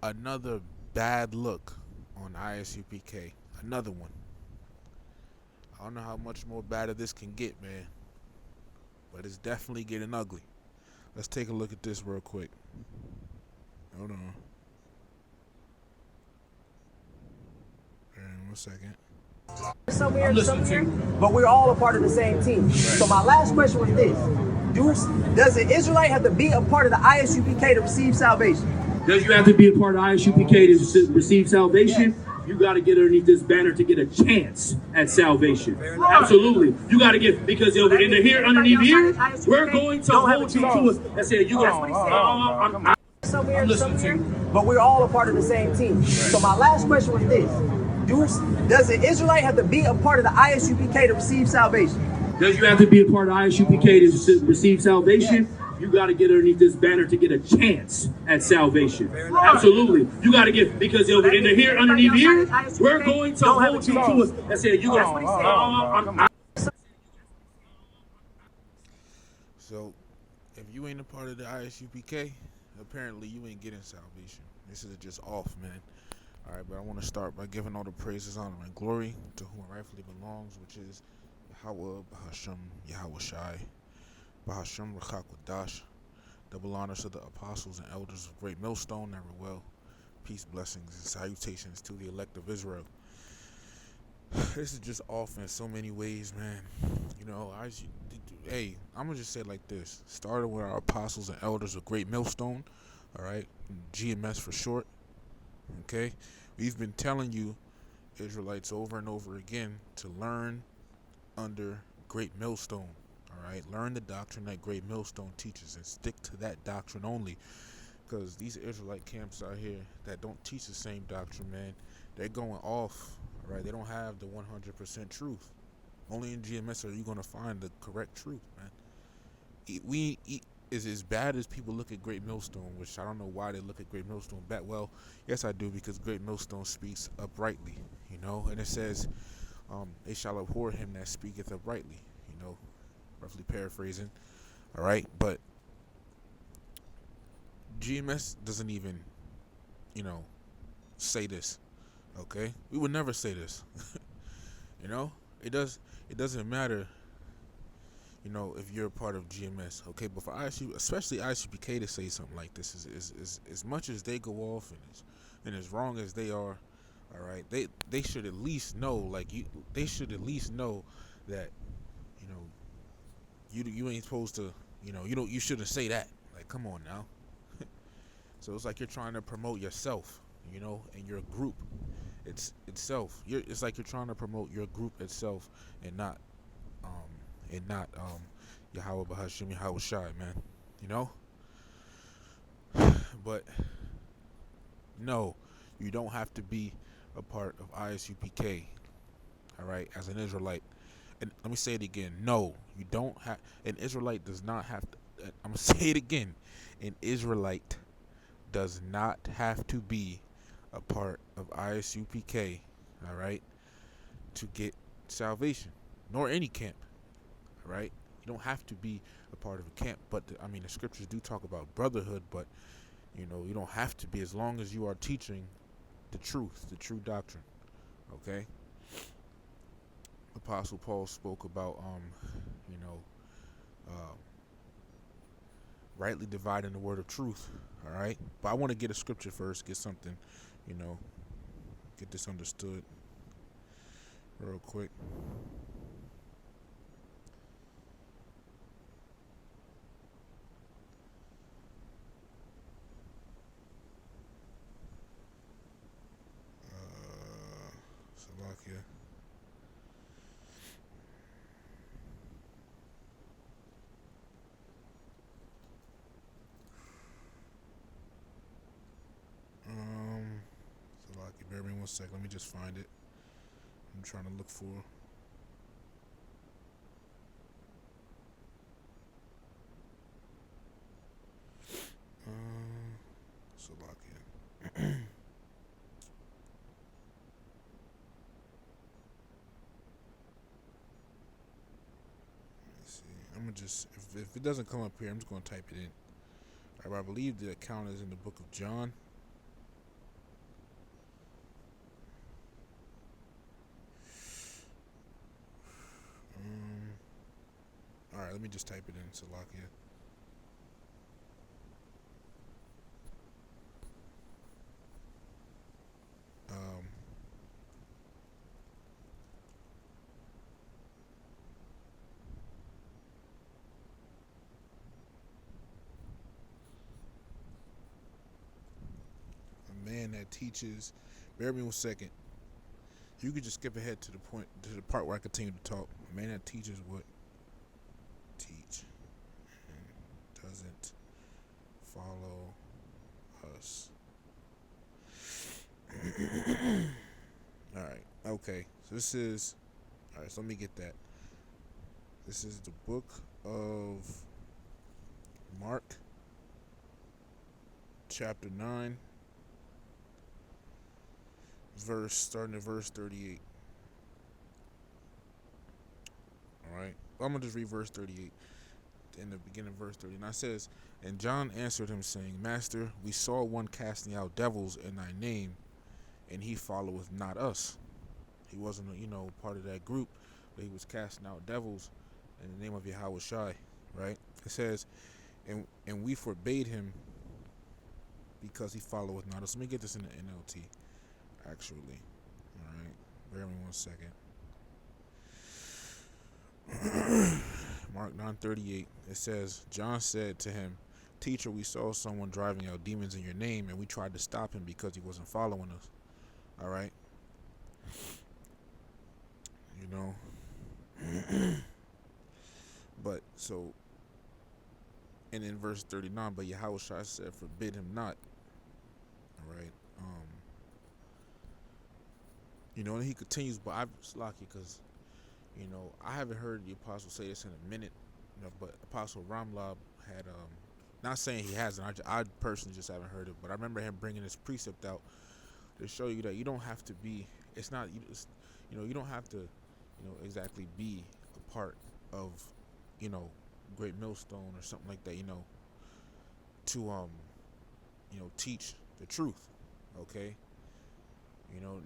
Another bad look on ISUPK. Another one. I don't know how much more badder this can get, man. But it's definitely getting ugly. Let's take a look at this real quick. Hold on. One second. Somewhere, but we're all a part of the same team. So my last question was this. Does an Israelite have to be a part of the ISUPK to receive salvation? Does you have to be a part of ISUPK to receive salvation? Yes. You got to get underneath this banner to get a chance at salvation. Absolutely. You got to get, because over in the here, underneath here, we're going to hold you to us and say, you're going to, somewhere, but we're all a part of the same team. So my last question was this. Does an Israelite have to be a part of the ISUPK to receive salvation? Does you have to be a part of ISUPK to receive salvation? Yes. You got to get underneath this banner to get a chance at salvation. Absolutely. You got to get, because over in the here, underneath here, we're going to hold you to us and say, you're going to. So, if you ain't a part of the ISUPK, apparently you ain't getting salvation. This is just off, man. Alright, but I want to start by giving all the praises, honor, and glory to whom it rightfully belongs, which is Yahweh, Bahasham, Yahweh Shai, Bahasham, Rachakwadash. Double honors to the apostles and elders of Great Millstone, never well. Peace, blessings, and salutations to the elect of Israel. This is just off in so many ways, man. You know, I'm going to just say it like this. Started with our apostles and elders of Great Millstone, alright, GMS for short, okay? We've been telling you, Israelites, over and over again to learn under Great Millstone. Alright, learn the doctrine that Great Millstone teaches and stick to that doctrine only. Because these Israelite camps out here that don't teach the same doctrine, man, they're going off. Alright, they don't have the 100% truth. Only in GMS are you going to find the correct truth, man. Is as bad as people look at Great Millstone, which I don't know why they look at Great Millstone bad. Well, yes I do, because Great Millstone speaks uprightly, you know, and it says, they shall abhor him that speaketh uprightly, you know, roughly paraphrasing, alright, but GMS doesn't even, you know, say this, okay? We would never say this, you know? It doesn't matter, you know, if you're a part of GMS, okay? But for ISU, especially ISUPK, to say something like this is as much as they go off and as wrong as they are, all right, they should at least know, like they should at least know that, you know, you ain't supposed to, you know, you shouldn't say that. Like, come on now. So it's like you're trying to promote yourself, you know, and your group. It's like you're trying to promote your group itself and not Yahweh Bahashim Yahweh Shai, man. You know? But no, you don't have to be a part of ISUPK, alright, as an Israelite. And let me say it again. No, you don't have. An Israelite does not have to. I'm gonna say it again. An Israelite does not have to be a part of ISUPK, all right, to get salvation, nor any camp, all right. You don't have to be a part of a camp, but the scriptures do talk about brotherhood, but you know, you don't have to be, as long as you are teaching the truth, the true doctrine, okay. Apostle Paul spoke about, you know, uh, rightly dividing the word of truth. All right, but I want to get a scripture first, get something, you know, get this understood real quick. Salakia. Salakia, bear with me 1 second. Let me just find it. I'm trying to look for. Salakia. See. I'm gonna just, if it doesn't come up here, I'm just gonna type it in. Alright, I believe the account is in the book of John. All right, let me just type it in, Salakia. Um, a man that teaches. Bear me 1 second. You could just skip ahead to the part where I continue to talk. A man that teaches what teach and doesn't follow us. All right. Okay. So this is. All right. So let me get that. This is the book of Mark, chapter 9, starting at verse 38. All right. I'm going to just read verse 38 in the beginning of verse 39. It says, "And John answered him, saying, Master, we saw one casting out devils in thy name, and he followeth not us." He wasn't, part of that group, but he was casting out devils in the name of Yahweh Shai, right? It says, and we forbade him because he followeth not us. Let me get this in the NLT, actually. All right. Bear me 1 second. Mark 9:38. It says, John said to him, Teacher, we saw someone driving out demons in your name, and we tried to stop him because he wasn't following us. All right. You know. But so, and in verse 39, but Yahweh Shai said, forbid him not. All right. And he continues, but I'm lucky because, I haven't heard the apostle say this in a minute, but Apostle Ramlab had, not saying he hasn't, I personally just haven't heard it, but I remember him bringing this precept out to show you that you don't have to be, it's not, you don't have to, exactly be a part of, Great Millstone or something like that, to, teach the truth, okay?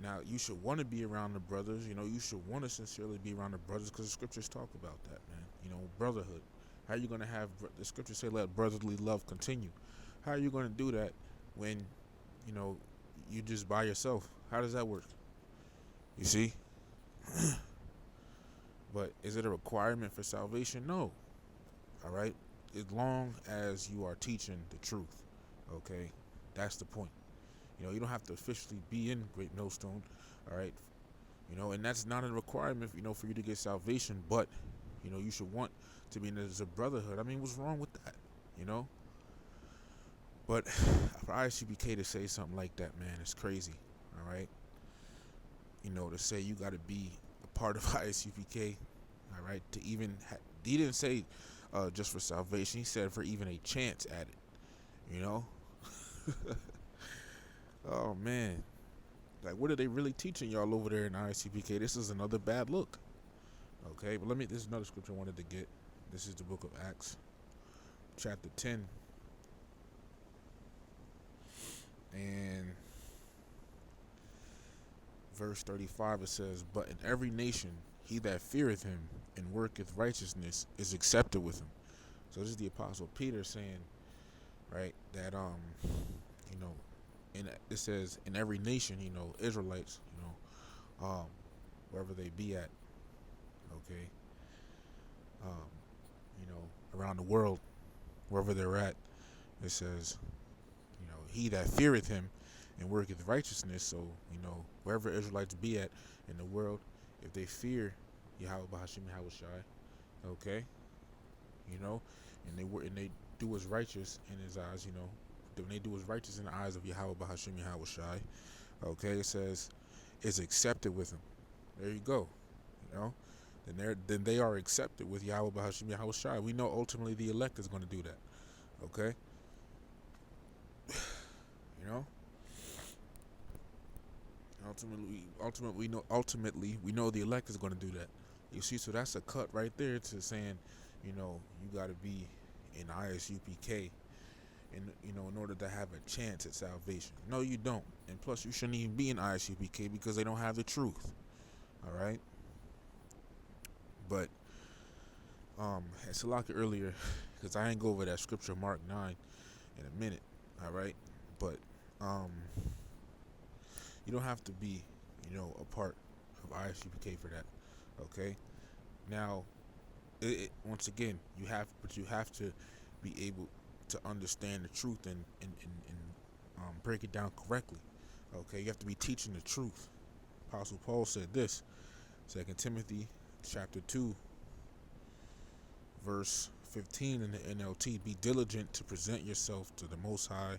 Now you should want to be around the brothers. You should want to sincerely be around the brothers because the scriptures talk about that, man. Brotherhood. How are you going to have, the scriptures say, let brotherly love continue. How are you going to do that when, you just by yourself? How does that work? You see? But is it a requirement for salvation? No. All right? As long as you are teaching the truth, okay? That's the point. You don't have to officially be in Great Millstone, all right? And that's not a requirement, for you to get salvation, but, you should want to be in as a brotherhood. I mean, what's wrong with that, But for ISUPK to say something like that, man, it's crazy, all right? To say you got to be a part of ISUPK, all right, to even, he didn't say just for salvation, he said for even a chance at it, Oh, man. Like, what are they really teaching y'all over there in ISUPK? This is another bad look. Okay, but this is another scripture I wanted to get. This is the book of Acts, chapter 10. And verse 35, it says, But in every nation, he that feareth him and worketh righteousness is accepted with him. So this is the Apostle Peter saying, right, that, it says, in every nation, Israelites, wherever they be at, okay, around the world, wherever they're at, it says, he that feareth him and worketh righteousness. So, wherever Israelites be at in the world, if they fear Yahweh Bahashim Yahweh Shai, okay, and they do what's righteous in his eyes, when they do what's righteous in the eyes of Yahweh Bahashim Yahweh Shai, okay, it says, is accepted with him. There you go, then they are accepted with Yahweh Bahashim Yahweh Shai. We know ultimately the elect is going to do that, okay? Ultimately we know the elect is going to do that. You see, so that's a cut right there to saying, you got to be in ISUPK in order to have a chance at salvation. No, you don't. And plus, you shouldn't even be in ISUPK because they don't have the truth. All right. But As Salaka earlier, because I ain't go over that scripture Mark 9 in a minute. All right, but um, you don't have to be, a part of ISUPK for that. Okay. Now, once again, you have to be able to understand the truth and break it down correctly. Okay, you have to be teaching the truth. Apostle Paul said this, 2 Timothy chapter 2, verse 15 in the NLT, be diligent to present yourself to the Most High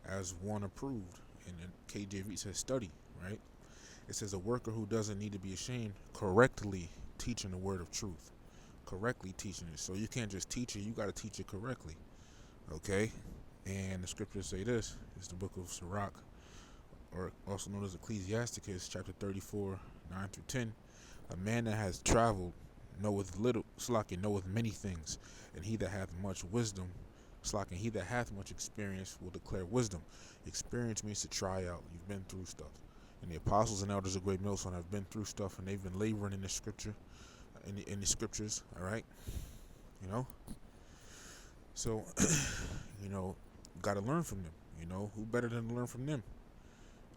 as one approved. And then KJV says study, right? It says a worker who doesn't need to be ashamed, correctly teaching the word of truth. Correctly teaching it. So you can't just teach it, you got to teach it correctly. Okay? And the scriptures say this. It's the book of Sirach, or also known as Ecclesiasticus, chapter 34, 9 through 10. A man that has traveled knoweth little, slacking, knoweth many things, and he that hath much wisdom, slacking, he that hath much experience will declare wisdom. Experience means to try out. You've been through stuff. And the apostles and elders of Great Millstone have been through stuff, and they've been laboring in the scripture, in the scriptures, all right? You know? So, got to learn from them. Who better than to learn from them?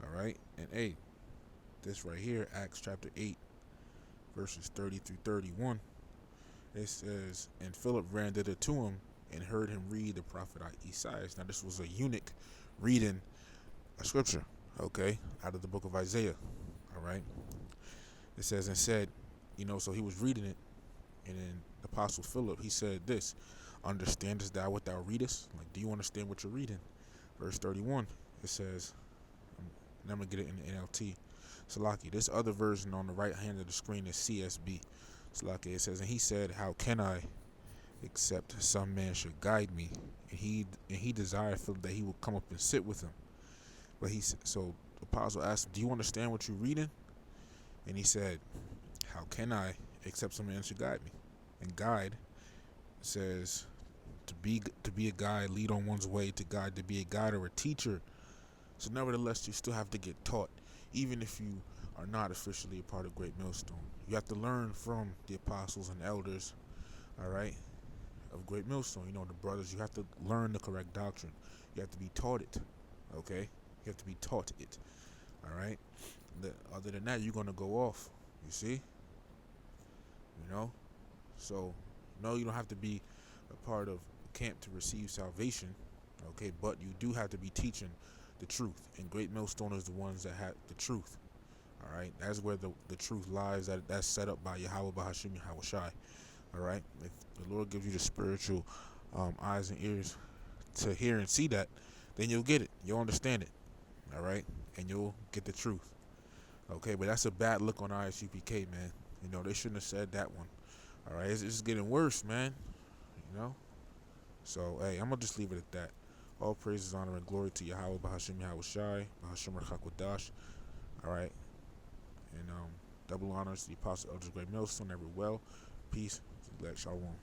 All right? And hey, this right here, Acts chapter 8, verses 30 through 31, it says, and Philip ran thither to him and heard him read the prophet Isaiah. Now, this was a eunuch reading a scripture, okay, out of the book of Isaiah, all right? It says, and said, so he was reading it, and then the apostle Philip, he said this, understandest thou what thou readest? Like, do you understand what you're reading? Verse 31, it says, and I'm going to get it in the NLT. Salaki, this other version on the right hand of the screen is CSB. Salaki, it says, and he said, how can I, except some man should guide me? And he desired Philip that he would come up and sit with him. But so the apostle asked him, do you understand what you're reading? And he said, how can I, except some man should guide me? And guide says to be a guide, lead on one's way to guide, to be a guide or a teacher. So nevertheless, you still have to get taught, even if you are not officially a part of Great Millstone. You have to learn from the apostles and elders, all right, of Great Millstone. The brothers. You have to learn the correct doctrine. You have to be taught it, okay? You have to be taught it, all right? Other than that, you're going to go off, you see? So, no, you don't have to be a part of camp to receive salvation, okay? But you do have to be teaching the truth. And Great Millstone is the ones that have the truth, all right? That's where the truth lies. That's set up by Yahweh Bahashim Yahweh Shai, all right? If the Lord gives you the spiritual eyes and ears to hear and see that, then you'll get it. You'll understand it, all right? And you'll get the truth, okay? But that's a bad look on ISUPK, man. They shouldn't have said that one, all right? It's just getting worse, man, So, hey, I'm going to just leave it at that. All praises, honor, and glory to Yahweh Bahashim Yahweh Shai, Bahashim Rachakwadash, all right? And double honors to the Apostle Elders Great Millstone, every well. Peace, Shalom.